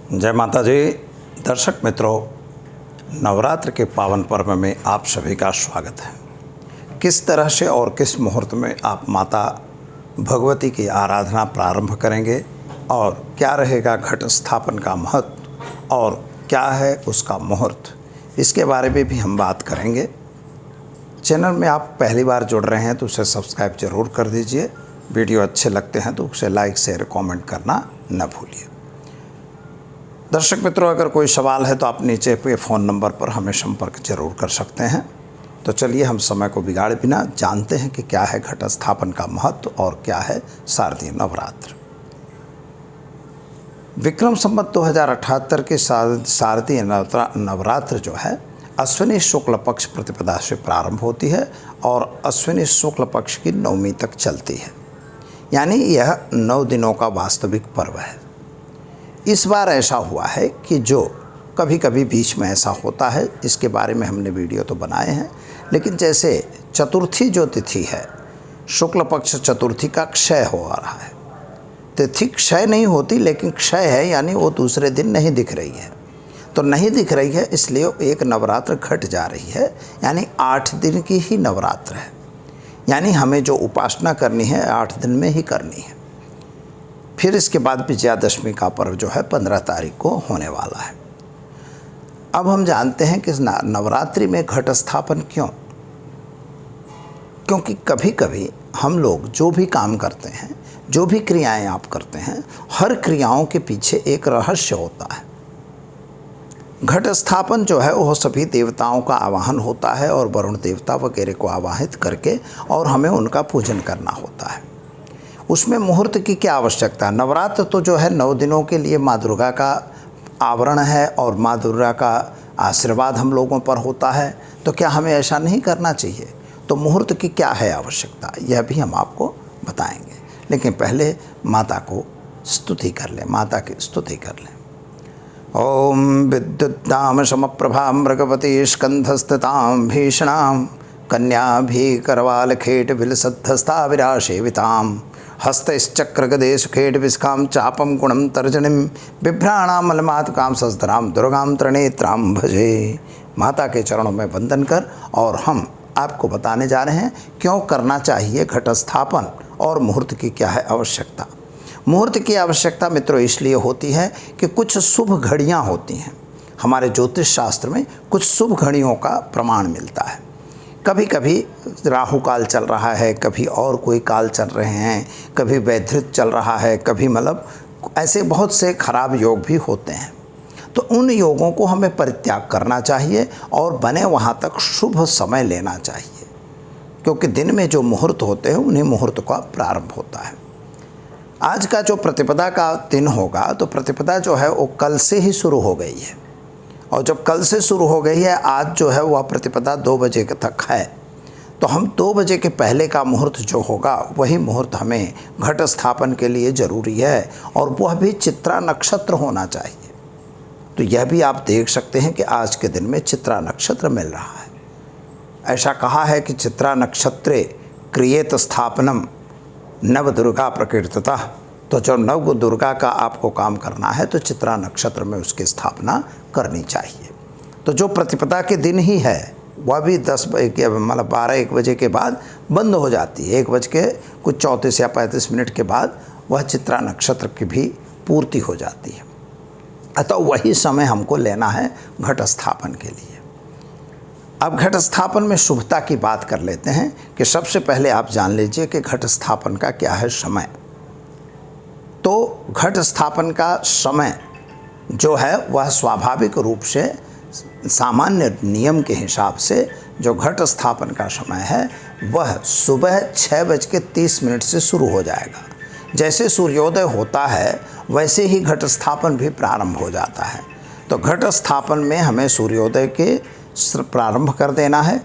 जय माता जी। दर्शक मित्रों, नवरात्र के पावन पर्व में आप सभी का स्वागत है। किस तरह से और किस मुहूर्त में आप माता भगवती की आराधना प्रारंभ करेंगे और क्या रहेगा घट स्थापन का महत्व और क्या है उसका मुहूर्त, इसके बारे में भी हम बात करेंगे। चैनल में आप पहली बार जुड़ रहे हैं तो उसे सब्सक्राइब जरूर कर दीजिए। वीडियो अच्छे लगते हैं तो उसे लाइक शेयर कमेंट करना न भूलिए। दर्शक मित्रों, अगर कोई सवाल है तो आप नीचे पे फ़ोन नंबर पर हमें संपर्क जरूर कर सकते हैं। तो चलिए हम समय को बिगाड़े बिना जानते हैं कि क्या है घट स्थापन का महत्व और क्या है शारदीय नवरात्र। विक्रम संवत 2078 के शारदीय नवरात्र जो है अश्विनी शुक्ल पक्ष प्रतिपदा से प्रारंभ होती है और अश्विनी शुक्ल पक्ष की नवमी तक चलती है, यानी यह 9 दिनों का वास्तविक पर्व है। इस बार ऐसा हुआ है कि जो कभी कभी बीच में ऐसा होता है, इसके बारे में हमने वीडियो तो बनाए हैं, लेकिन जैसे चतुर्थी जो तिथि है, शुक्ल पक्ष चतुर्थी का क्षय हो रहा है। तिथि क्षय नहीं होती लेकिन क्षय है, यानी वो दूसरे दिन नहीं दिख रही है। तो नहीं दिख रही है इसलिए एक नवरात्र घट जा रही है, यानी 8 दिन की ही नवरात्र है। यानी हमें जो उपासना करनी है 8 दिन में ही करनी है। फिर इसके बाद विजयादशमी का पर्व जो है 15 तारीख को होने वाला है। अब हम जानते हैं कि नवरात्रि में घट स्थापन क्यों, क्योंकि कभी कभी हम लोग जो भी काम करते हैं, जो भी क्रियाएं आप करते हैं, हर क्रियाओं के पीछे एक रहस्य होता है। घट स्थापन जो है वह सभी देवताओं का आवाहन होता है और वरुण देवता वगैरह को आवाहित करके और हमें उनका पूजन करना होता है। उसमें मुहूर्त की क्या आवश्यकता। नवरात्र तो जो है 9 दिनों के लिए माँ दुर्गा का आवरण है और माँ दुर्गा का आशीर्वाद हम लोगों पर होता है, तो क्या हमें ऐसा नहीं करना चाहिए। तो मुहूर्त की क्या है आवश्यकता, यह भी हम आपको बताएंगे। लेकिन पहले माता को स्तुति कर लें, माता की स्तुति कर लें। ओम विद्युद्दाम समप्रभा मृगवती स्कंधस्थितां भीषणां कन्याभीकरवालखेट विलसद्धस्था विरासेवितां हस्तश्चक्रगदेश खेट विस्काम चापम गुणम तर्जनीम बिभ्राणामलमातकां सस्धराम दुर्गाम त्रिनेत्रां भजे। माता के चरणों में वंदन कर और हम आपको बताने जा रहे हैं क्यों करना चाहिए घट स्थापन और मुहूर्त की क्या है आवश्यकता। मुहूर्त की आवश्यकता मित्रों इसलिए होती है कि कुछ शुभ घड़ियाँ होती हैं। हमारे ज्योतिष शास्त्र में कुछ शुभ घड़ियों का प्रमाण मिलता है। कभी कभी राहु काल चल रहा है, कभी और कोई काल चल रहे हैं, कभी वैधृत चल रहा है, कभी मतलब ऐसे बहुत से खराब योग भी होते हैं। तो उन योगों को हमें परित्याग करना चाहिए और बने वहाँ तक शुभ समय लेना चाहिए, क्योंकि दिन में जो मुहूर्त होते हैं उन्हीं मुहूर्त का प्रारंभ होता है। आज का जो प्रतिपदा का दिन होगा, तो प्रतिपदा जो है वो कल से ही शुरू हो गई है, और जब कल से शुरू हो गई है, आज जो है वह प्रतिपदा 2 बजे तक है। तो हम 2 बजे के पहले का मुहूर्त जो होगा वही मुहूर्त हमें घट स्थापन के लिए ज़रूरी है, और वह भी चित्रा नक्षत्र होना चाहिए। तो यह भी आप देख सकते हैं कि आज के दिन में चित्रा नक्षत्र मिल रहा है। ऐसा कहा है कि चित्रा नक्षत्रे क्रियेत स्थापनम नव दुर्गा प्रकीर्तिता। तो जो नव दुर्गा का आपको काम करना है तो चित्रा नक्षत्र में उसकी स्थापना करनी चाहिए। तो जो प्रतिपदा के दिन ही है वह भी 10 बजे मतलब 12-1 बजे के बाद बंद हो जाती है। 1 बज के कुछ 34 या 35 मिनट के बाद वह चित्रा नक्षत्र की भी पूर्ति हो जाती है। अतः वही समय हमको लेना है घट स्थापन के लिए। अब घट स्थापन में शुभता की बात कर लेते हैं कि सबसे पहले आप जान लीजिए कि घट स्थापन का क्या है समय। तो घट स्थापन का समय जो है वह स्वाभाविक रूप से सामान्य नियम के हिसाब से जो घट स्थापन का समय है वह सुबह 6:30 से शुरू हो जाएगा। जैसे सूर्योदय होता है वैसे ही घट स्थापन भी प्रारंभ हो जाता है। तो घट स्थापन में हमें सूर्योदय के प्रारंभ कर देना है।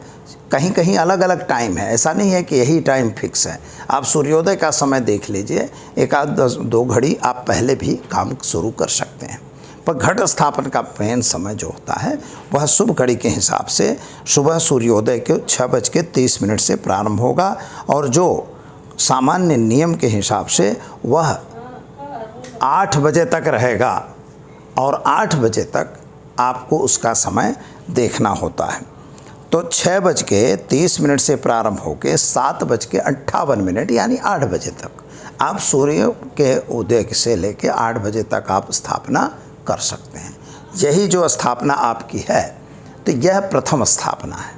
कहीं कहीं अलग अलग टाइम है, ऐसा नहीं है कि यही टाइम फिक्स है। आप सूर्योदय का समय देख लीजिए, 1-2 घड़ी आप पहले भी काम शुरू कर सकते हैं। पर घट स्थापन का मेन समय जो होता है वह शुभ घड़ी के हिसाब से सुबह सूर्योदय के 6:30 से प्रारंभ होगा, और जो सामान्य नियम के हिसाब से वह 8 बजे तक रहेगा। और 8 बजे तक आपको उसका समय देखना होता है। तो 6:30 से प्रारंभ होकर 7:58 यानी 8 बजे तक आप सूर्य के उदय से लेकर 8 बजे तक आप स्थापना कर सकते हैं। यही जो स्थापना आपकी है, तो यह प्रथम स्थापना है।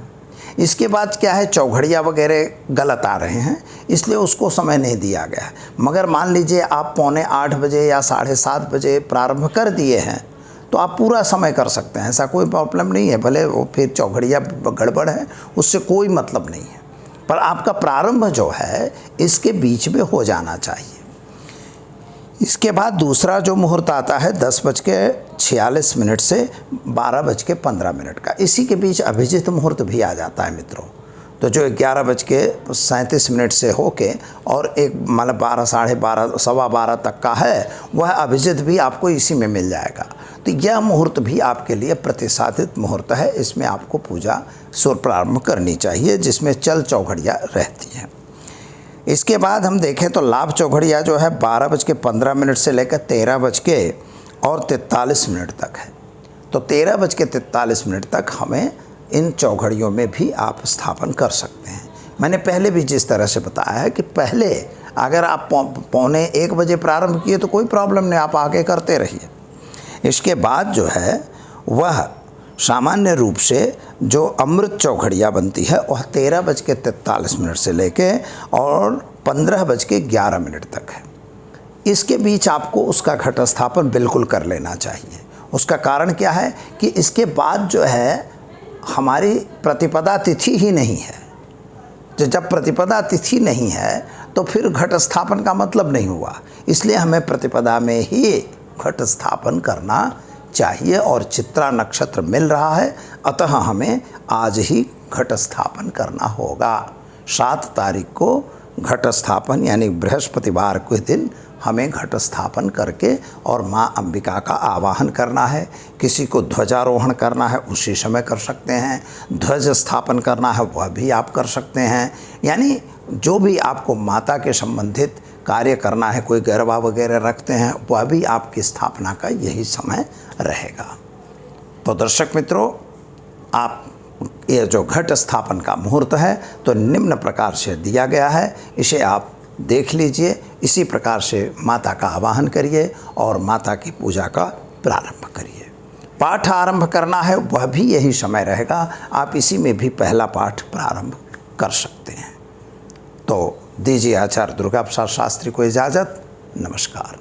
इसके बाद क्या है, चौघड़िया वगैरह गलत आ रहे हैं, इसलिए उसको समय नहीं दिया गया है। मगर मान लीजिए आप 7:45 बजे या 7:30 बजे प्रारंभ कर दिए हैं, तो आप पूरा समय कर सकते हैं, ऐसा कोई प्रॉब्लम नहीं है। भले वो फिर चौघड़िया गड़बड़ है, उससे कोई मतलब नहीं है, पर आपका प्रारंभ जो है इसके बीच में हो जाना चाहिए। इसके बाद दूसरा जो मुहूर्त आता है 10:46 से 12:15 का, इसी के बीच अभिजित मुहूर्त भी आ जाता है मित्रों। तो जो 11:37 से होके और एक मतलब 12, साढ़े 12, सवा 12 तक का है, वह अभिजित भी आपको इसी में मिल जाएगा। तो यह मुहूर्त भी आपके लिए प्रतिसादित मुहूर्त है, इसमें आपको पूजा प्रारंभ करनी चाहिए, जिसमें चल चौघड़िया रहती हैं। इसके बाद हम देखें तो लाभ चौघड़िया जो है 12:15 से लेकर 13:43 तक है। तो 13:43 तक हमें इन चौघड़ियों में भी आप स्थापन कर सकते हैं। मैंने पहले भी जिस तरह से बताया है कि पहले अगर आप 1:45 बजे प्रारंभ किए तो कोई प्रॉब्लम नहीं, आप आगे करते रहिए। इसके बाद जो है वह सामान्य रूप से जो अमृत चौघड़िया बनती है वह 13:43 से लेके और 15:11 तक है। इसके बीच आपको उसका घट स्थापन बिल्कुल कर लेना चाहिए। उसका कारण क्या है कि इसके बाद जो है हमारी प्रतिपदा तिथि ही नहीं है। तो जब प्रतिपदा तिथि नहीं है तो फिर घट स्थापन का मतलब नहीं हुआ, इसलिए हमें प्रतिपदा में ही घट स्थापन करना चाहिए। और चित्रा नक्षत्र मिल रहा है, अतः हमें आज ही घट स्थापन करना होगा। 7 तारीख को घट स्थापन यानी बृहस्पतिवार के दिन हमें घट स्थापन करके और माँ अंबिका का आवाहन करना है। किसी को ध्वजारोहण करना है उसी समय कर सकते हैं, ध्वज स्थापन करना है वह भी आप कर सकते हैं। यानी जो भी आपको माता के संबंधित कार्य करना है, कोई गरबा वगैरह रखते हैं, वह भी आपकी स्थापना का यही समय रहेगा। तो दर्शक मित्रों, आप ये जो घट स्थापन का मुहूर्त है तो निम्न प्रकार से दिया गया है, इसे आप देख लीजिए। इसी प्रकार से माता का आवाहन करिए और माता की पूजा का प्रारंभ करिए। पाठ आरंभ करना है वह भी यही समय रहेगा, आप इसी में भी पहला पाठ प्रारंभ कर सकते हैं। तो दीजिए आचार्य दुर्गा प्रसाद शास्त्री को इजाज़त। नमस्कार।